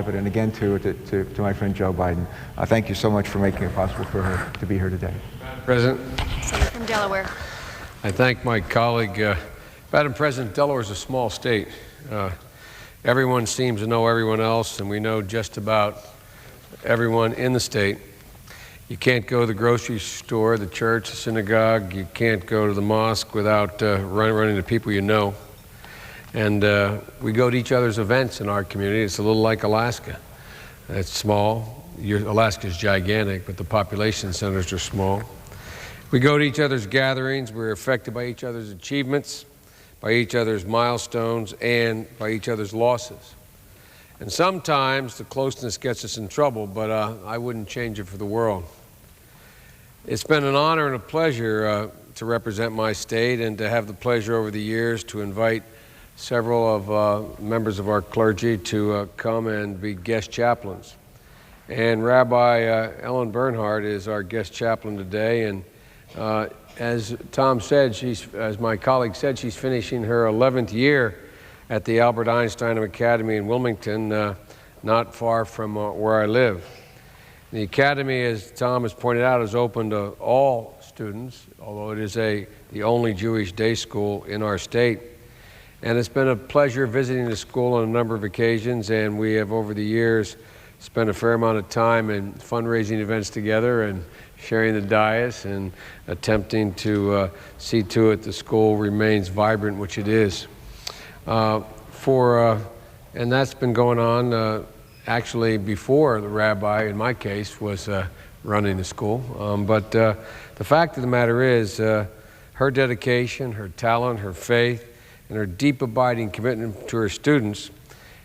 private, and again to my friend Joe Biden. Thank you so much for making it possible for her to be here today. Madam President. Senator from Delaware. I thank my colleague. Madam President, Delaware is a small state. Everyone seems to know everyone else, and we know just about everyone in the state. You can't go to the grocery store, the church, the synagogue. You can't go to the mosque without running into people you know. And we go to each other's events in our community. It's a little like Alaska. It's small. Alaska's gigantic, but the population centers are small. We go to each other's gatherings. We're affected by each other's achievements, by each other's milestones, and by each other's losses. And sometimes the closeness gets us in trouble, but I wouldn't change it for the world. It's been an honor and a pleasure to represent my state and to have the pleasure over the years to invite several of members of our clergy to come and be guest chaplains. And Rabbi Ellen Bernhardt is our guest chaplain today. And as Tom said, as my colleague said, she's finishing her 11th year at the Albert Einstein Academy in Wilmington, not far from where I live. The Academy, as Tom has pointed out, is open to all students, although it is the only Jewish day school in our state. And it's been a pleasure visiting the school on a number of occasions, and we have over the years spent a fair amount of time in fundraising events together and sharing the dais and attempting to see to it the school remains vibrant, which it is. And that's been going on actually before the rabbi, in my case, was running the school. But the fact of the matter is her dedication, her talent, her faith, and her deep abiding commitment to her students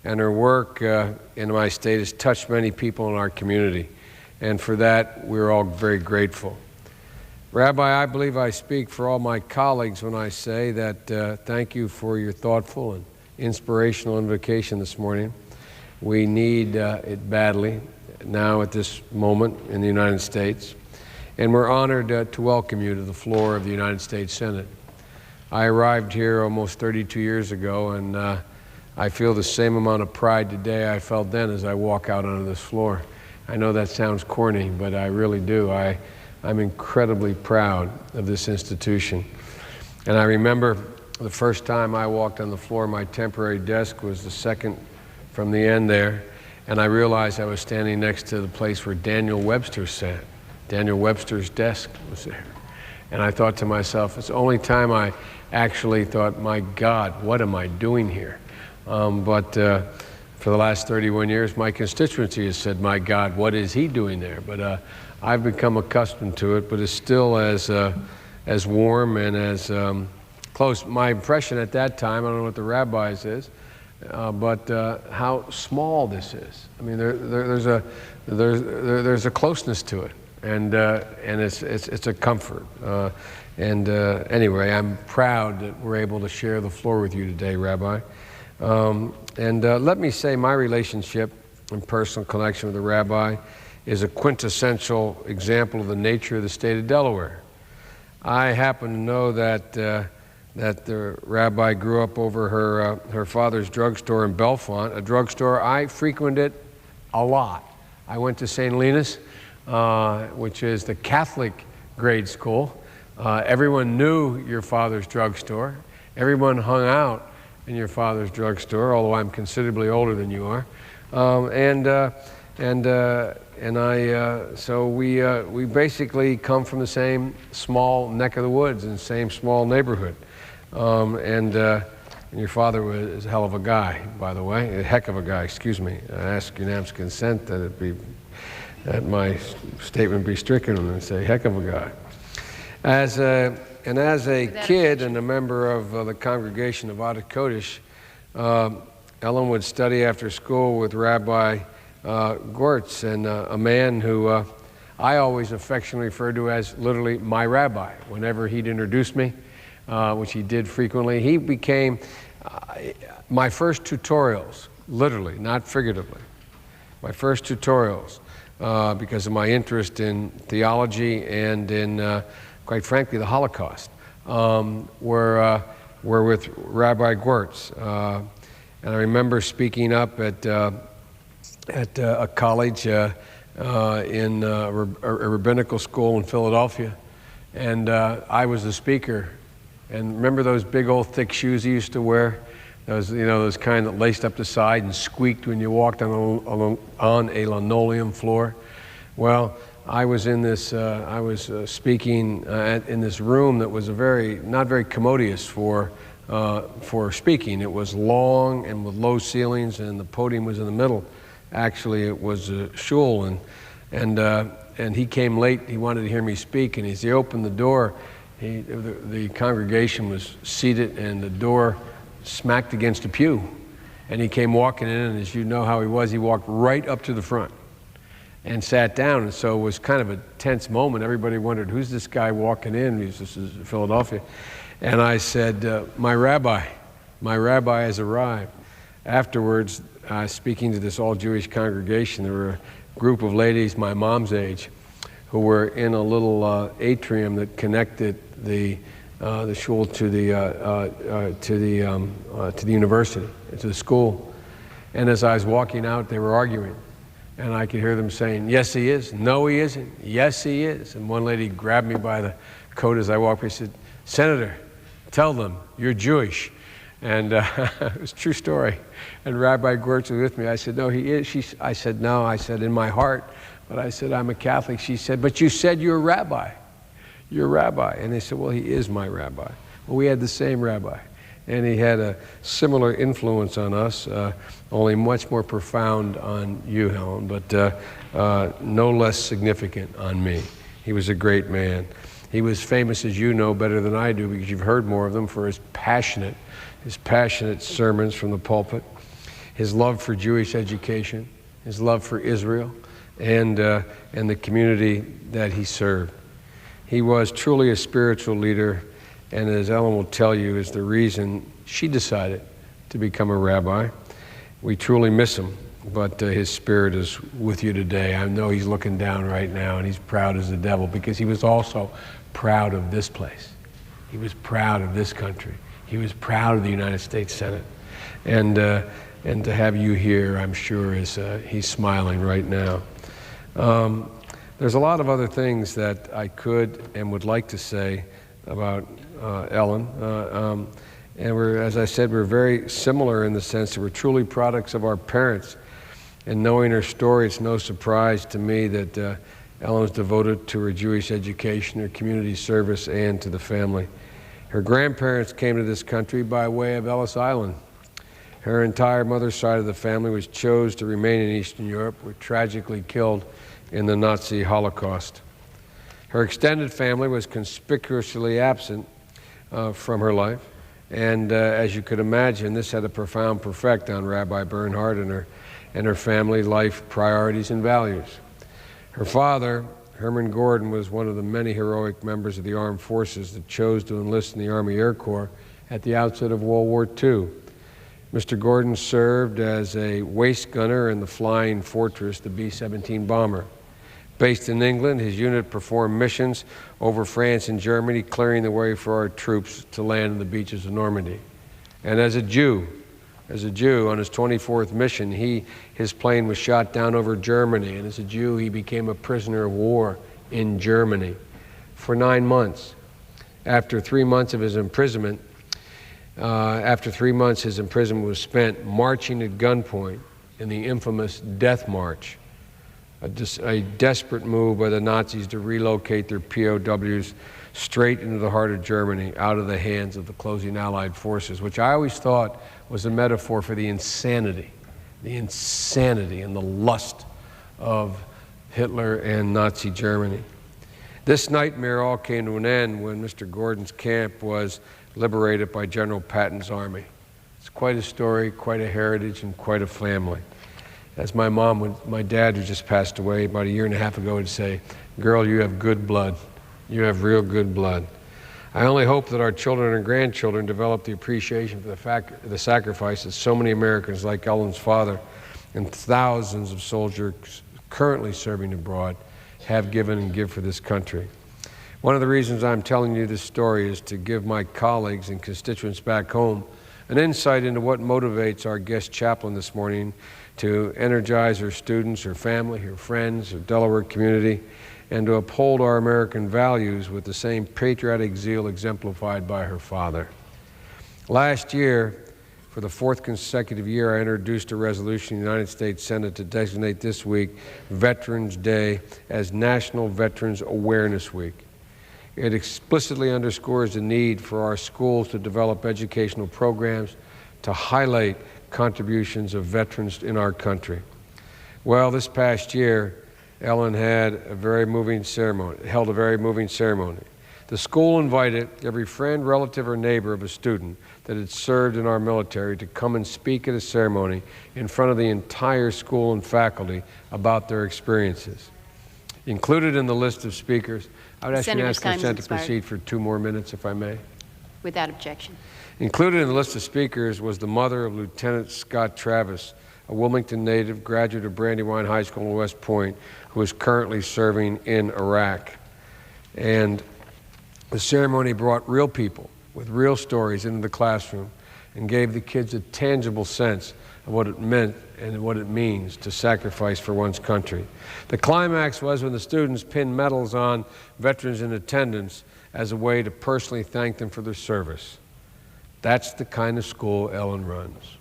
and her work in my state has touched many people in our community. And for that, we're all very grateful. Rabbi, I believe I speak for all my colleagues when I say that thank you for your thoughtful and inspirational invocation this morning. We need it badly now at this moment in the United States. And we're honored to welcome you to the floor of the United States Senate. I arrived here almost 32 years ago, and I feel the same amount of pride today I felt then as I walk out onto this floor. I know that sounds corny, but I really do. I'm incredibly proud of this institution. And I remember the first time I walked on the floor, my temporary desk was the second from the end there, and I realized I was standing next to the place where Daniel Webster sat. Daniel Webster's desk was there. And I thought to myself, it's the only time I actually thought, my God, what am I doing here? But for the last 31 years, my constituency has said, my God, what is he doing there? But I've become accustomed to it, but it's still as warm and as close. My impression at that time, I don't know what the rabbis is, but how small this is. I mean, there's a closeness to it, and it's a comfort. Anyway, I'm proud that we're able to share the floor with you today, Rabbi. Let me say my relationship and personal connection with the rabbi is a quintessential example of the nature of the state of Delaware. I happen to know that the rabbi grew up over her father's drugstore in Belfonte, a drugstore I frequented a lot. I went to St. Helena's, which is the Catholic grade school. Everyone knew your father's drugstore. Everyone hung out in your father's drugstore, although I'm considerably older than you are. So we basically come from the same small neck of the woods and same small neighborhood. And your father was a hell of a guy, by the way, a heck of a guy, excuse me. I ask unanimous consent that my statement be stricken and say heck of a guy. As a kid and a member of the congregation of Ades Kodesh, Ellen would study after school with Rabbi Gewirtz, and a man who I always affectionately referred to as literally my rabbi. Whenever he'd introduce me, which he did frequently, he became my first tutorials, literally, not figuratively. My first tutorials, because of my interest in theology and in, quite frankly, the Holocaust, were with Rabbi Gewirtz. And I remember speaking up at at a college in a rabbinical school in Philadelphia, and I was the speaker. And remember those big old thick shoes he used to wear? Those, those kind that laced up the side and squeaked when you walked on a linoleum floor. Well, I was in this. I was speaking in this room that was not very commodious for speaking. It was long and with low ceilings, and the podium was in the middle. Actually, it was a shoal, and he came late. He wanted to hear me speak, and as he opened the door, the congregation was seated, and the door smacked against a pew, and he came walking in, and as you know how he was, he walked right up to the front and sat down. And so it was kind of a tense moment. Everybody wondered, who's this guy walking in? This is Philadelphia. And I said, my rabbi has arrived. Afterwards, speaking to this all-Jewish congregation, there were a group of ladies my mom's age who were in a little atrium that connected the shoal to the university, to the school. And as I was walking out, they were arguing. And I could hear them saying, yes, he is. No, he isn't. Yes, he is. And one lady grabbed me by the coat as I walked by. She said, Senator, tell them you're Jewish. And it was a true story. And Rabbi Gewirtz was with me. I said, no, he is. I said, no. I said, in my heart. But I said, I'm a Catholic. She said, but you said you're a rabbi. You're a rabbi. And they said, well, he is my rabbi. Well, we had the same rabbi. And he had a similar influence on us, only much more profound on you, Helen, but no less significant on me. He was a great man. He was famous, as you know, better than I do, because you've heard more of them, for his passionate sermons from the pulpit, his love for Jewish education, his love for Israel, and the community that he served. He was truly a spiritual leader, and as Ellen will tell you, is the reason she decided to become a rabbi. We truly miss him, but his spirit is with you today. I know he's looking down right now, and he's proud as the devil, because he was also proud of this place. He was proud of this country. He was proud of the United States Senate. And to have you here, I'm sure, is he's smiling right now. There's a lot of other things that I could and would like to say about Ellen. And as I said, we're very similar in the sense that we're truly products of our parents. And knowing her story, it's no surprise to me that Ellen was devoted to her Jewish education, her community service, and to the family. Her grandparents came to this country by way of Ellis Island. Her entire mother's side of the family chose to remain in Eastern Europe, were tragically killed in the Nazi Holocaust. Her extended family was conspicuously absent from her life, and as you could imagine, this had a profound effect on Rabbi Bernhardt and her family life priorities and values. Her father, Herman Gordon, was one of the many heroic members of the armed forces that chose to enlist in the Army Air Corps at the outset of World War II. Mr. Gordon served as a waist gunner in the Flying Fortress, the B-17 bomber. Based in England, his unit performed missions over France and Germany, clearing the way for our troops to land on the beaches of Normandy. And as a Jew, on his 24th mission, his plane was shot down over Germany, and as a Jew, he became a prisoner of war in Germany for 9 months. After 3 months of his imprisonment, his imprisonment was spent marching at gunpoint in the infamous Death March, a desperate move by the Nazis to relocate their POWs straight into the heart of Germany, out of the hands of the closing Allied forces, which I always thought was a metaphor for the insanity and the lust of Hitler and Nazi Germany. This nightmare all came to an end when Mr. Gordon's camp was liberated by General Patton's army. It's quite a story, quite a heritage, and quite a family. As my dad, who just passed away about 1.5 years ago, would say, "Girl, you have good blood. You have real good blood." I only hope that our children and grandchildren develop the appreciation for the sacrifice that so many Americans, like Ellen's father, and thousands of soldiers currently serving abroad, have given and give for this country. One of the reasons I'm telling you this story is to give my colleagues and constituents back home an insight into what motivates our guest chaplain this morning to energize her students, her family, her friends, her Delaware community, and to uphold our American values with the same patriotic zeal exemplified by her father. Last year, for the 4th consecutive year, I introduced a resolution in the United States Senate to designate this week, Veterans Day, as National Veterans Awareness Week. It explicitly underscores the need for our schools to develop educational programs to highlight contributions of veterans in our country. Well, this past year, Ellen held a very moving ceremony. The school invited every friend, relative, or neighbor of a student that had served in our military to come and speak at a ceremony in front of the entire school and faculty about their experiences. Included in the list of speakers, I would ask consent to proceed for 2 more minutes, if I may. Without objection. Included in the list of speakers was the mother of Lieutenant Scott Travis, a Wilmington native, graduate of Brandywine High School in West Point, who is currently serving in Iraq. And the ceremony brought real people with real stories into the classroom and gave the kids a tangible sense of what it meant and what it means to sacrifice for one's country. The climax was when the students pinned medals on veterans in attendance as a way to personally thank them for their service. That's the kind of school Ellen runs.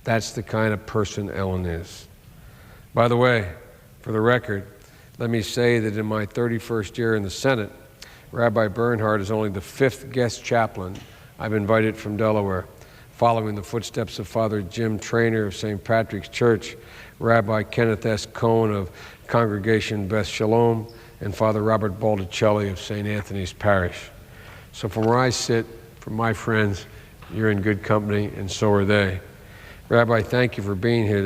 That's the kind of person Ellen is. By the way, for the record, let me say that in my 31st year in the Senate, Rabbi Bernhardt is only the 5th guest chaplain I've invited from Delaware, following the footsteps of Father Jim Traynor of St. Patrick's Church, Rabbi Kenneth S. Cohen of Congregation Beth Shalom, and Father Robert Baldicelli of St. Anthony's Parish. So from where I sit, from my friends, you're in good company, and so are they. Rabbi, thank you for being here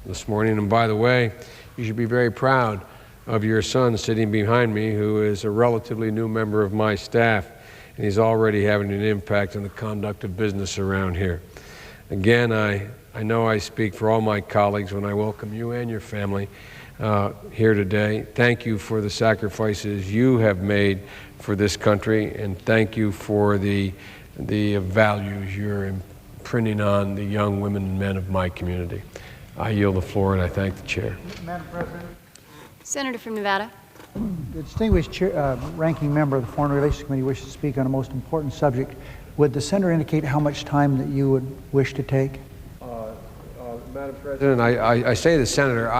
this morning. And by the way, you should be very proud of your son sitting behind me, who is a relatively new member of my staff, and he's already having an impact on the conduct of business around here. Again, I know I speak for all my colleagues when I welcome you and your family here today. Thank you for the sacrifices you have made for this country, and thank you for the values you're imprinting on the young women and men of my community. I yield the floor, and I thank the chair. Madam President. Senator from Nevada. The distinguished ranking member of the Foreign Relations Committee wishes to speak on a most important subject. Would the senator indicate how much time that you would wish to take? Madam President, I say to the senator,